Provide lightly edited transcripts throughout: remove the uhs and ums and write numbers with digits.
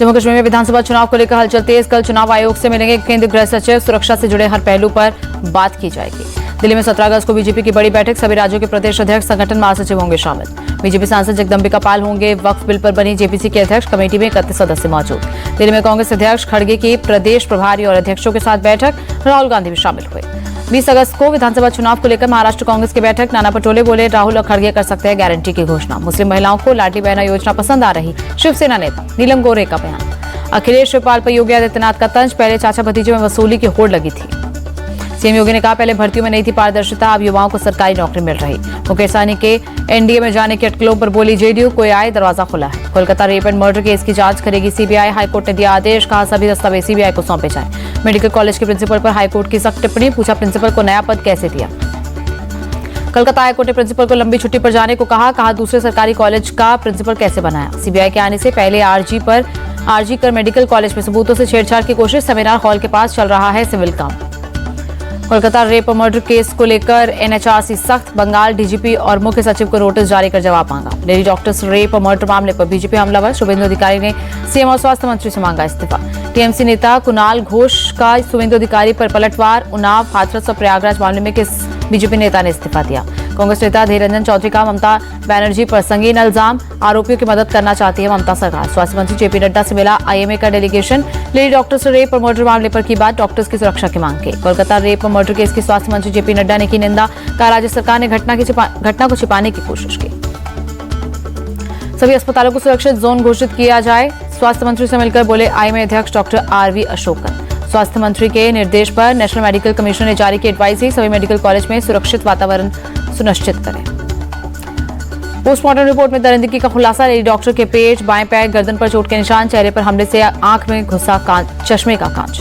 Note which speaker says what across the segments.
Speaker 1: जम्मू कश्मीर में विधानसभा चुनाव को लेकर हलचल तेज। कल चुनाव आयोग से मिलेंगे केंद्रीय गृह सचिव। सुरक्षा से जुड़े हर पहलू पर बात की जाएगी। दिल्ली में 17 अगस्त को बीजेपी की बड़ी बैठक। सभी राज्यों के प्रदेश अध्यक्ष, संगठन महासचिव होंगे शामिल। बीजेपी सांसद जगदम्बिका पाल होंगे वक्फ बिल पर बनी जेपीसी के अध्यक्ष। कमेटी में 31 सदस्य मौजूद। दिल्ली में कांग्रेस अध्यक्ष खड़गे की प्रदेश प्रभारी और अध्यक्षों के साथ बैठक। राहुल गांधी भी शामिल हुए। 20 अगस्त को विधानसभा चुनाव को लेकर महाराष्ट्र कांग्रेस की बैठक। नाना पटोले बोले, राहुल और खड़गे कर सकते हैं गारंटी की घोषणा। मुस्लिम महिलाओं को लाडली बहना योजना पसंद आ रही। शिवसेना नेता नीलम गोरे का बयान। अखिलेश शिवपाल पर योगी आदित्यनाथ का तंज। पहले चाचा भतीजे में वसूली की होड़ लगी थी। सीएम योगी ने कहा, पहले भर्तियों में नहीं थी पारदर्शिता, अब युवाओं को सरकारी नौकरी मिल रही। मुकेश सहनी के एनडीए में जाने की अटकलों पर बोली जेडीयू, कोई आए दरवाजा खुला है। Kolkata rape and murder case की जांच करेगी सीबीआई। हाईकोर्ट ने दिया आदेश, कहा सभी दस्तावेज सीबीआई को सौंपे जाएं। मेडिकल कॉलेज के प्रिंसिपल पर हाईकोर्ट की सख्त टिप्पणी। पूछा, प्रिंसिपल को नया पद कैसे दिया। कोलकाता हाईकोर्ट ने प्रिंसिपल को लंबी छुट्टी पर जाने को कहा दूसरे सरकारी कॉलेज का प्रिंसिपल कैसे बनाया। सीबीआई के आने से पहले आरजी कर मेडिकल कॉलेज में सबूतों से छेड़छाड़ की कोशिश। सेमिनार हॉल के पास चल रहा है सिविल काम। कोलकाता रेप और मर्डर केस को लेकर एनएचआरसी सख्त। बंगाल डीजीपी और मुख्य सचिव को नोटिस जारी कर जवाब मांगा। लेडी डॉक्टर्स रेप और मर्डर मामले पर बीजेपी हमलावर। शुभेंदु अधिकारी ने सीएम और स्वास्थ्य मंत्री से मांगा इस्तीफा। टीएमसी नेता कुणाल घोष का शुभेंदु अधिकारी पर पलटवार। उन्नाव, हाथरस और प्रयागराज मामले में किस बीजेपी नेता ने इस्तीफा दिया। कांग्रेस नेता धीर रंजन चौधरी का ममता बनर्जी पर संगीन इल्जाम। आरोपियों की मदद करना चाहती है ममता सरकार। स्वास्थ्य मंत्री जेपी नड्डा से मिला आईएमए का डेलीगेशन। लेडी डॉक्टर्स रेप और मर्डर मामले पर की बात। डॉक्टर्स की सुरक्षा की मांग की। कोलकाता रेप और मर्डर केस की स्वास्थ्य मंत्री जेपी नड्डा ने की निंदा। कहा, राज्य सरकार ने घटना को छिपाने की कोशिश की। सभी अस्पतालों को सुरक्षित जोन घोषित किया जाए। स्वास्थ्य मंत्री से मिलकर बोले आईएमए अध्यक्ष डॉक्टर आरवी अशोकन। स्वास्थ्य मंत्री के निर्देश पर नेशनल मेडिकल कमीशन ने जारी की एडवाइजरी। सभी मेडिकल कॉलेज में सुरक्षित वातावरण सुनिश्चित करें। पोस्टमार्टम रिपोर्ट में दरिंदगी का खुलासा। लेडी डॉक्टर के पेट, बाएं पैर, गर्दन पर चोट के निशान। चेहरे पर हमले से आंख में घुसा चश्मे का कांच।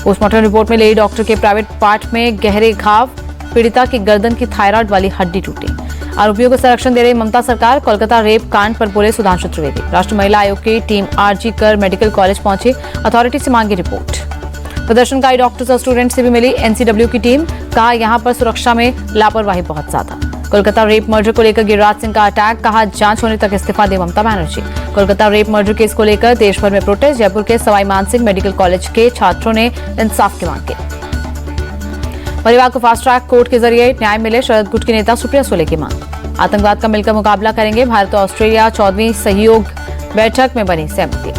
Speaker 1: पोस्टमार्टम रिपोर्ट में लेडी डॉक्टर के प्राइवेट पार्ट में गहरे घाव। पीड़िता की गर्दन की थायराइड वाली हड्डी टूटी। आरोपियों को संरक्षण दे रही ममता सरकार। कोलकाता रेप कांड पर बोले सुधांशु त्रिवेदी। राष्ट्रीय महिला आयोग की टीम आरजी कर मेडिकल कॉलेज पहुंची। अथॉरिटी से मांगी रिपोर्ट। प्रदर्शनकारी डॉक्टर्स और स्टूडेंट्स से भी मिली एनसीडब्ल्यू की टीम। कहा, यहां पर सुरक्षा में लापरवाही बहुत ज्यादा। कोलकाता रेप मर्डर को लेकर गिरिराज सिंह का अटैक। कहा, जांच होने तक इस्तीफा दे Mamata Banerjee. Kolkata rape murder case को लेकर देश भर में प्रोटेस्ट। जयपुर के सवाई मानसिंह मेडिकल कॉलेज के छात्रों ने इंसाफ की मांग की। परिवार को फास्ट ट्रैक कोर्ट के जरिए न्याय मिले। शरद गुट की नेता सुप्रिया सुले की मांग। आतंकवाद का मिलकर मुकाबला करेंगे। भारत और ऑस्ट्रेलिया 14वीं सहयोग बैठक में बनी सहमति।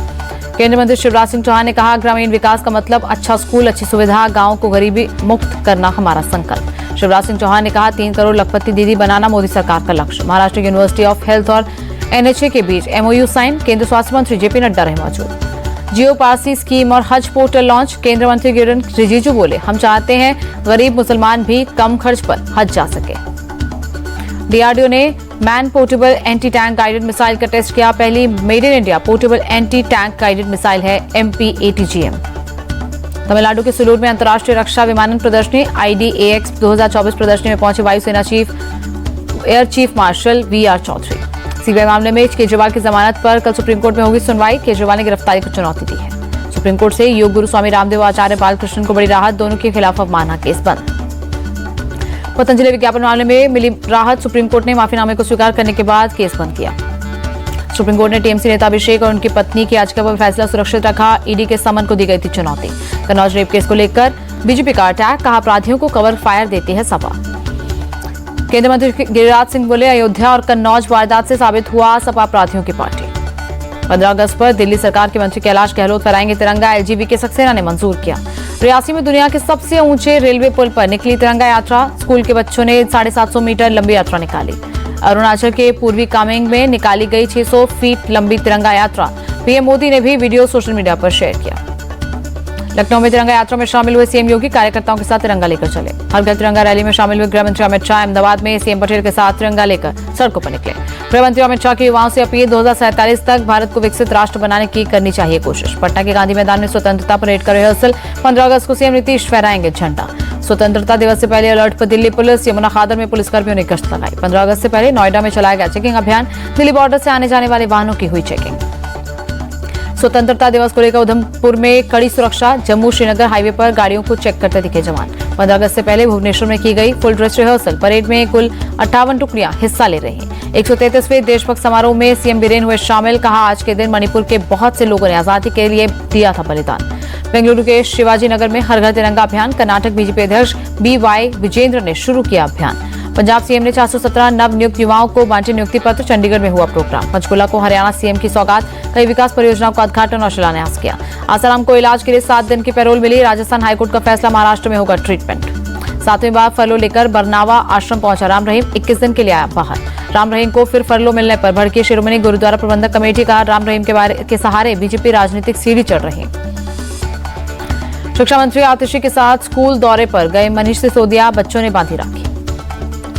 Speaker 1: केंद्रीय मंत्री शिवराज सिंह चौहान ने कहा, ग्रामीण विकास का मतलब अच्छा स्कूल, अच्छी सुविधा, गांव को गरीबी मुक्त करना हमारा संकल्प। शिवराज सिंह चौहान ने कहा, 3 करोड़ लखपति दीदी बनाना मोदी सरकार का लक्ष्य। महाराष्ट्र यूनिवर्सिटी ऑफ हेल्थ और एनएचए के बीच एमओयू साइन। केंद्रीय स्वास्थ्य मंत्री जेपी नड्डा रहे मौजूद। जियो पारसी स्कीम और हज पोर्टल लॉन्च। केंद्रीय मंत्री किरण रिजिजू बोले, हम चाहते हैं गरीब मुसलमान भी कम खर्च पर हज जा सके। डीआरडीओ ने man portable anti tank guided missile का टेस्ट किया। पहली made in India portable anti tank guided missile है MP-ATGM। तमिलनाडु के सुलूर में अंतर्राष्ट्रीय रक्षा विमानन प्रदर्शनी IDAX 2024 प्रदर्शनी में पहुंचे वायुसेना air chief marshal VR Chaudhary. CBI मामले में केजरीवाल की जमानत पर कल सुप्रीम कोर्ट में होगी सुनवाई। केजरीवाल ने गिरफ्तारी को चुनौती दी है। सुप्रीम कोर्ट से योग गुरु स्वामी रामदेव और आचार्य बालकृष्ण को बड़ी राहत। दोनों के खिलाफ अवमानना केस बंद। पतंजलि विज्ञापन मामले में मिली राहत। सुप्रीम कोर्ट ने माफीनामे को स्वीकार करने के बाद केस बंद किया। सुप्रीम कोर्ट ने टीएमसी नेता अभिषेक और उनकी पत्नी की याचिका पर फैसला सुरक्षित रखा। ईडी के समन को दी गई थी चुनौती। कन्नौज रेप केस को लेकर बीजेपी का अटैक। कहा, अपराधियों को कवर फायर देती है सपा। केंद्रीय मंत्री गिरिराज सिंह बोले, अयोध्या और कन्नौज वारदात से साबित हुआ सपा अपराधियों की पार्टी। 15 अगस्त पर दिल्ली सरकार के मंत्री कैलाश गहलोत फहराएंगे तिरंगा। एलजीबी के सक्सेना ने मंजूर किया। रियासी में दुनिया के सबसे ऊंचे रेलवे पुल पर निकली तिरंगा यात्रा। स्कूल के बच्चों ने 750 मीटर लंबी यात्रा निकाली। अरुणाचल के पूर्वी कामेंग में निकाली गई 600 फीट लंबी तिरंगा यात्रा। पीएम मोदी ने भी वीडियो सोशल मीडिया पर शेयर किया। लखनऊ में तिरंगा यात्रा में शामिल हुए सीएम योगी। कार्यकर्ताओं के साथ तिरंगा लेकर चले। हर घर तिरंगा रैली में शामिल हुए गृह मंत्री अमित शाह। अहमदाबाद में सीएम पटेल के साथ तिरंगा लेकर सड़कों पर निकले। गृह मंत्री अमित शाह की युवाओं से अपील, 2047 तक भारत को विकसित राष्ट्र बनाने की करनी चाहिए कोशिश। पटना के गांधी मैदान में स्वतंत्रता परेड का रिहर्सल। 15 अगस्त को सीएम नीतीश फहराएंगे झंडा। स्वतंत्रता दिवस से पहले अलर्ट पर दिल्ली पुलिस। यमुना खादर में पुलिसकर्मियों ने गश्त लगाई। 15 अगस्त से पहले नोएडा में चलाया गया चेकिंग अभियान। दिल्ली बॉर्डर से आने जाने वाले वाहनों की हुई चेकिंग। स्वतंत्रता दिवस को लेकर उधमपुर में कड़ी सुरक्षा। जम्मू श्रीनगर हाईवे पर गाड़ियों को चेक करते दिखे जवान। 15 अगस्त से पहले भुवनेश्वर में की गई फुल ड्रेस रिहर्सल। परेड में कुल 58 टुकड़ियां हिस्सा ले रही हैं। 133वें देशभक्त समारोह में सीएम बीरेन हुए शामिल। कहा, आज के दिन मणिपुर के बहुत से लोगों ने आजादी के लिए दिया था बलिदान। बेंगलुरु के शिवाजी नगर में हर घर तिरंगा अभियान। कर्नाटक बीजेपी अध्यक्ष BY विजेंद्र ने शुरू किया अभियान। पंजाब सीएम ने 417 नव नियुक्त युवाओं को बांटे नियुक्ति पत्र। चंडीगढ़ में हुआ प्रोग्राम। पंचकुला को हरियाणा सीएम की सौगात। कई विकास परियोजनाओं का उद्घाटन और शिलान्यास किया। आसाराम को इलाज के लिए 7 दिन की पैरोल मिली। राजस्थान हाईकोर्ट का फैसला, महाराष्ट्र में होगा ट्रीटमेंट। 7वीं बार फरलो लेकर बरनावा आश्रम पहुंचा राम रहीम। 21 दिन के लिए आया बाहर। राम रहीम को फिर फरलो मिलने पर भड़की शिरोमणि गुरुद्वारा प्रबंधक कमेटी। का राम रहीम के सहारे बीजेपी राजनीतिक सीढ़ी चढ़ रही। शिक्षा मंत्री आतिशी के साथ स्कूल दौरे पर गए मनीष सिसोदिया। बच्चों ने बांधी राखी।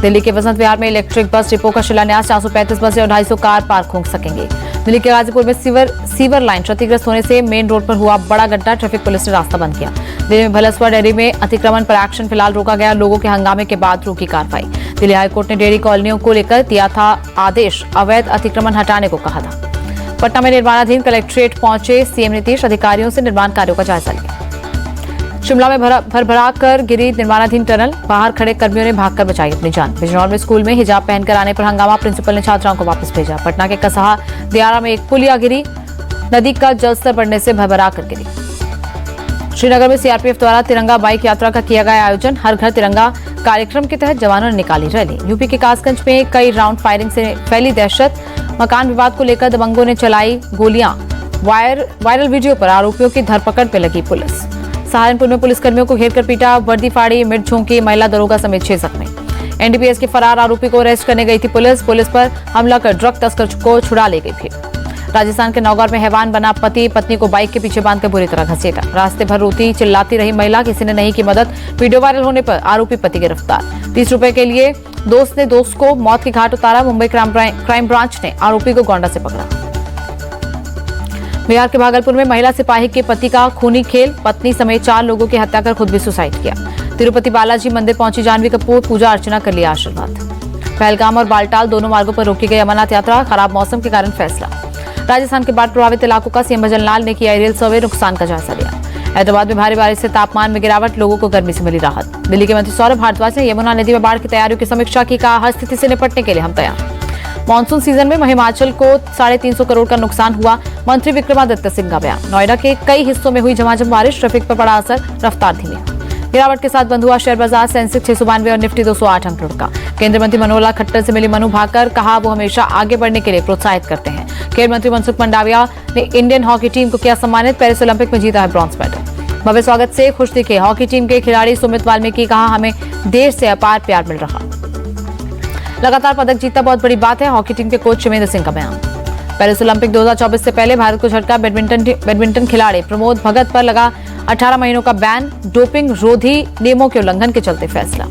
Speaker 1: दिल्ली के वसंत विहार में इलेक्ट्रिक बस डिपो का शिलान्यास। 435 बसें और 250 कार पार्क हो सकेंगे। दिल्ली के गाजीपुर में सीवर लाइन क्षतिग्रस्त होने से मेन रोड पर हुआ बड़ा गड्ढा। ट्रैफिक पुलिस ने रास्ता बंद किया। दिल्ली में भलसवा डेयरी में अतिक्रमण पर एक्शन फिलहाल रोका गया। लोगों के हंगामे के बाद रोकी कार्रवाई। दिल्ली हाईकोर्ट ने डेयरी कॉलोनियों को लेकर दिया था आदेश। अवैध अतिक्रमण हटाने को कहा था। पटना में निर्माणाधीन कलेक्ट्रेट पहुंचे सीएम नीतीश। अधिकारियों से निर्माण कार्यों का जायजा लिया। शिमला में भरभरा कर गिरी निर्माणाधीन टनल। बाहर खड़े कर्मियों ने भागकर बचाई अपनी जान। बिजनौर में स्कूल में हिजाब पहनकर आने पर हंगामा। प्रिंसिपल ने छात्राओं को वापस भेजा। पटना के कसहा दियारा में एक पुलिया गिरी। नदी का जलस्तर बढ़ने से भरभरा कर गिरी। श्रीनगर में सीआरपीएफ द्वारा तिरंगा बाइक यात्रा का किया गया आयोजन। हर घर तिरंगा कार्यक्रम के तहत जवानों ने निकाली रैली। यूपी के कासगंज में कई राउंड फायरिंग से फैली दहशत। मकान विवाद को लेकर दबंगों ने चलाई गोलियां। वायरल वीडियो पर आरोपियों की धरपकड़ पर लगी पुलिस। सहारनपुर में पुलिसकर्मियों को घेरकर पीटा। वर्दी फाड़ी, मिर्च झोंकी। महिला दरोगा समेत 6 जख्मी। एनडीपीएस के फरार आरोपी को अरेस्ट करने गई थी पुलिस पर हमला कर ड्रग तस्कर को छुड़ा ले गई थी। राजस्थान के नौगांव में हैवान बना पति पत्नी को बाइक के पीछे बांधकर बुरी तरह घसीटा। रास्ते भर रोती चिल्लाती रही महिला। किसी ने नहीं की मदद। वीडियो वायरल होने पर आरोपी पति गिरफ्तार। 30 रुपए के लिए दोस्त ने दोस्त को मौत के घाट उतारा। मुंबई क्राइम ब्रांच ने आरोपी को गोंडा से पकड़ा। बिहार के भागलपुर में महिला सिपाही के पति का खूनी खेल। पत्नी समेत 4 लोगों की हत्या कर खुद भी सुसाइड किया। तिरुपति बालाजी मंदिर पहुंची जानवी कपूर। पूजा अर्चना कर लिया आशीर्वाद। पहलगाम और बालटाल दोनों मार्गों पर रोकी गई अमरनाथ यात्रा। खराब मौसम के कारण फैसला। राजस्थान के बाढ़ प्रभावित इलाकों का सीएम भजन लाल ने किया एरियल सर्वे। नुकसान का जायजा लिया। हैदराबाद में भारी बारिश से तापमान में गिरावट। लोगों को गर्मी से मिली राहत। दिल्ली के मंत्री सौरभ भारद्वाज ने यमुना नदी में बाढ़ की तैयारियों की समीक्षा की। कहा, हर स्थिति से निपटने के लिए हम तैयार। मानसून सीजन में हिमाचल को 350 करोड़ का नुकसान हुआ। मंत्री विक्रमादित्य सिंह का बयान। नोएडा के कई हिस्सों में हुई झमाझम बारिश। ट्रैफिक पर पड़ा असर। रफ्तार धीमी। गिरावट के साथ बंद हुआ शेयर बाजार। सेंसेक्स 692 और निफ्टी 208 अंक लुढ़का। केंद्रीय मंत्री मनोहर लाल खट्टर से मिली मनु भाकर। कहा, वो हमेशा आगे बढ़ने के लिए प्रोत्साहित करते हैं। खेल मंत्री मनसुख मंडाविया ने इंडियन हॉकी टीम को किया सम्मानित। पेरिस ओलंपिक में जीता है ब्रॉन्ज मेडल। भव्य स्वागत से खुश दिखे हॉकी टीम के खिलाड़ी सुमित वाल्मीकि। कहा, हमें देश से अपार प्यार मिल रहा। लगातार पदक जीतना बहुत बड़ी बात है। हॉकी टीम के कोच शिवेंद्र सिंह का बयान। पेरिस ओलंपिक 2024 से पहले भारत को झटका। बैडमिंटन खिलाड़ी प्रमोद भगत पर लगा 18 महीनों का बैन। डोपिंग रोधी नियमों के उल्लंघन के चलते फैसला।